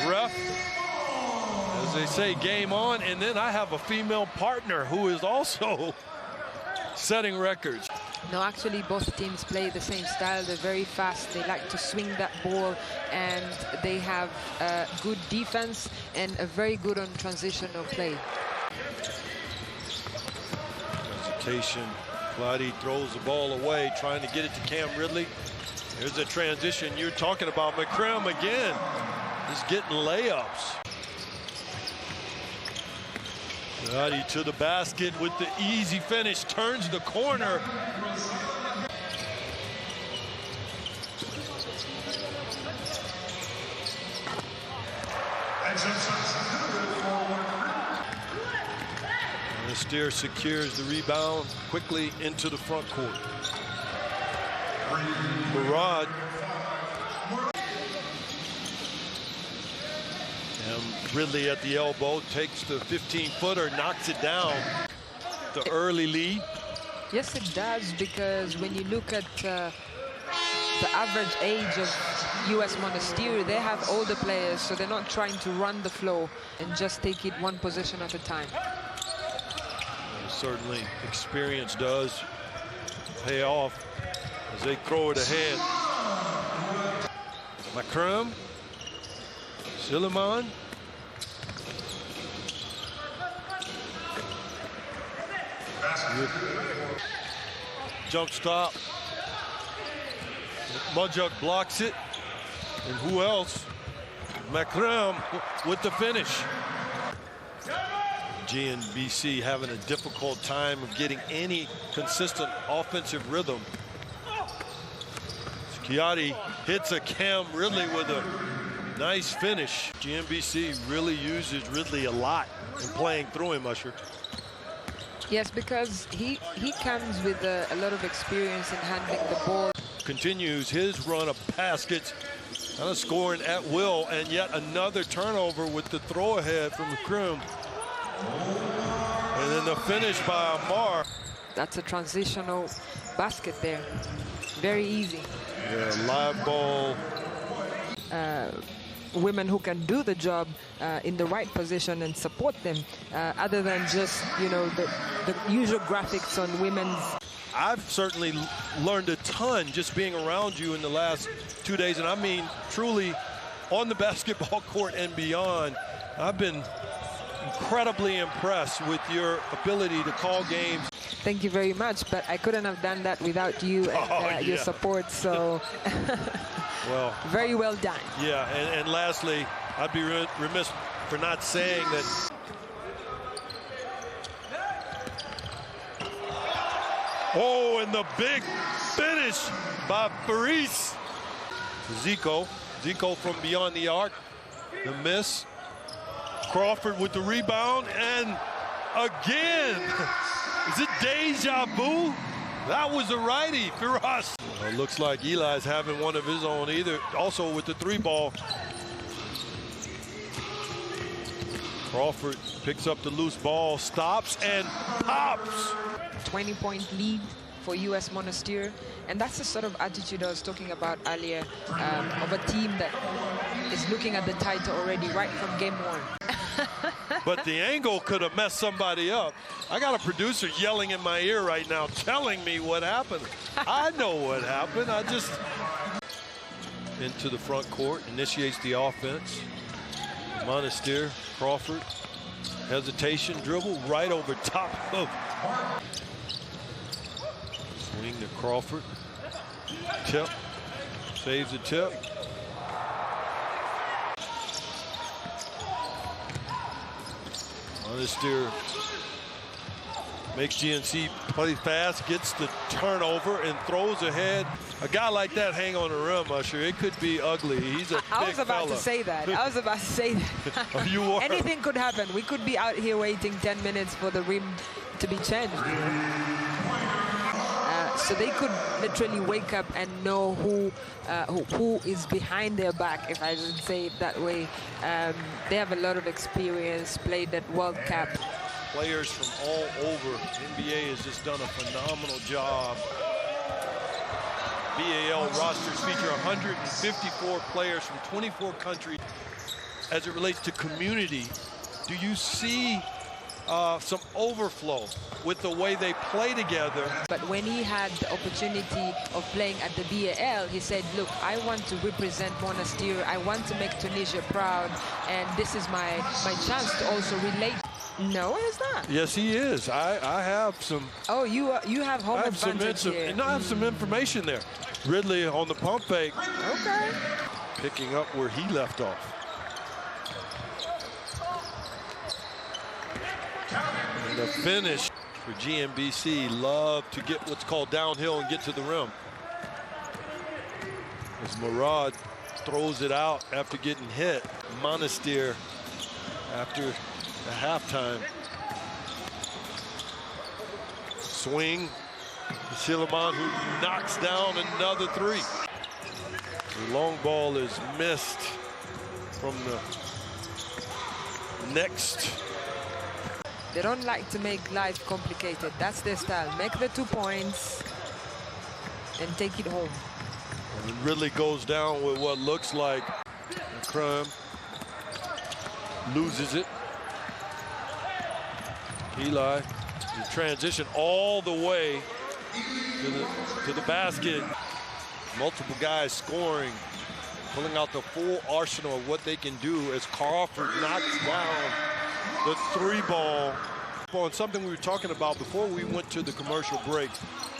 Ref, as they say, game on. And then I have a female partner who is also setting records. No, actually, both teams play the same style. They're very fast. They like to swing that ball, and they have good defense and a very good on transitional play. Hesitation. Clottey throws the ball away, trying to get it to Cam Ridley. There's a transition you're talking about. McCrim again, just getting layups. Clottey to the basket with the easy finish, turns the corner. Monastir secures the rebound quickly into the front court. Murad. And Ridley at the elbow takes the 15-footer, knocks it down. The early lead. Yes, it does, because when you look at the average age of US Monastir, they have older players, so they're not trying to run the flow and just take it one possession at a time. Certainly, experience does pay off as they throw it ahead. McCrum, Silliman. Jump stop. Mudjuk blocks it. And who else? McCrum with the finish. GNBC having a difficult time of getting any consistent offensive rhythm. Clottey hits a Cam Ridley with a nice finish. GNBC really uses Ridley a lot in playing through him, Usher. Yes, because he comes with a lot of experience in handling the ball. Continues his run of baskets, kind of scoring at will, and yet another turnover with the throw ahead from McCrum. And then the finish by Amar. That's a transitional basket there. Very easy. Yeah, live ball. Women who can do the job in the right position and support them, other than just, you know, the usual graphics on women's. I've certainly learned a ton just being around you in the last 2 days, and I mean truly on the basketball court and beyond. I've been incredibly impressed with your ability to call games. Thank you very much, but I couldn't have done that without you and your support, so well, very well done. Yeah, and lastly, I'd be remiss for not saying that oh, and the big finish by Faris. Zico from beyond the arc, the miss. Crawford with the rebound, and again, is it deja vu? That was a righty, Firas. Looks like Eli's having one of his own either, also with the three ball. Crawford picks up the loose ball, stops, and pops. 20-point lead for US Monastir, and that's the sort of attitude I was talking about earlier, of a team that is looking at the title already right from game one. But the angle could have messed somebody up. I got a producer yelling in my ear right now, telling me what happened. I know what happened. I just... Into the front court, initiates the offense. Monastir, Crawford, hesitation, dribble right over top of... Swing to Crawford. Tip. Saves the tip. Monastir makes GNC play fast, gets the turnover, and throws ahead. A guy like that hang on the rim, Usher. It could be ugly. He's a big fella. I was about to say that. I was about to say that. Oh, you were? Anything could happen. We could be out here waiting 10 minutes for the rim to be changed. So they could literally wake up and know who is behind their back, if I should say it that way. They have a lot of experience, played at World Cup. Players from all over. NBA has just done a phenomenal job. BAL rosters feature 154 players from 24 countries. as it relates to community, do you see some overflow with the way they play together? But when he had the opportunity of playing at the BAL, he said, look, I want to represent Monastir. I want to make Tunisia proud. And this is my chance to also relate. No, it's not. Yes, he is. I have some. Oh, you have home advantage here. No, I have some information there. Ridley on the pump fake. Okay. Picking up where he left off. And the finish for GNBC. Love to get what's called downhill and get to the rim. As Murad throws it out after getting hit. Monastir after the halftime. Swing. Silliman, who knocks down another three. The long ball is missed from the next. They don't like to make life complicated. That's their style. Make the 2 points and take it home. And Ridley goes down with what looks like a crime. Loses it. Eli, the transition all the way to the basket. Multiple guys scoring, pulling out the full arsenal of what they can do as Crawford knocks down the 3-ball. On something we were talking about before we went to the commercial break,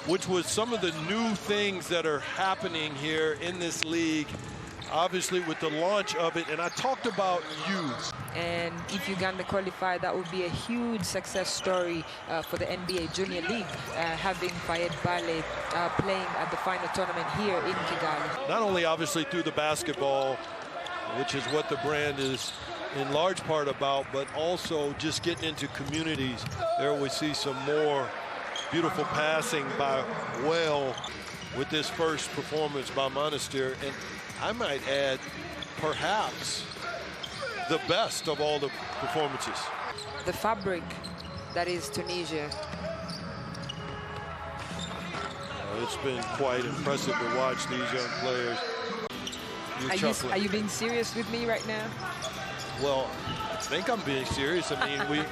which was some of the new things that are happening here in this league, obviously with the launch of it. And I talked about youth. And if Uganda qualify, that would be a huge success story for the NBA Junior League, having Fayed Bale playing at the final tournament here in Kigali. Not only obviously through the basketball, which is what the brand is in large part about, but also just getting into communities. There we see some more beautiful passing by Well with this first performance by Monastir. And I might add, perhaps the best of all the performances. The fabric that is Tunisia. It's been quite impressive to watch these young players. Are you being serious with me right now? Well, I think I'm being serious. I mean,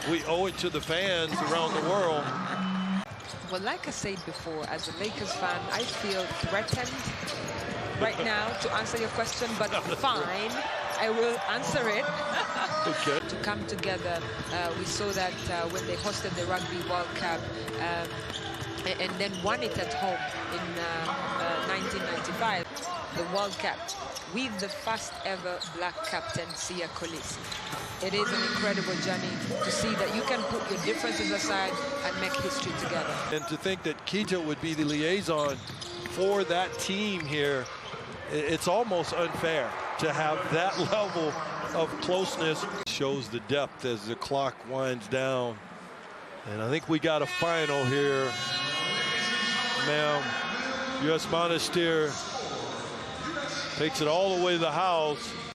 we owe it to the fans around the world. Well, like I said before, as a Lakers fan, I feel threatened right now to answer your question, but fine, I will answer it. Okay. To come together, we saw that when they hosted the Rugby World Cup and then won it at home in 1995, the World Cup, with the first ever black captain, Sia Kolisi. It is an incredible journey to see that you can put your differences aside and make history together. And to think that Kita would be the liaison for that team here, it's almost unfair to have that level of closeness. Shows the depth as the clock winds down. And I think we got a final here, ma'am. US Monastir takes it all the way to the house.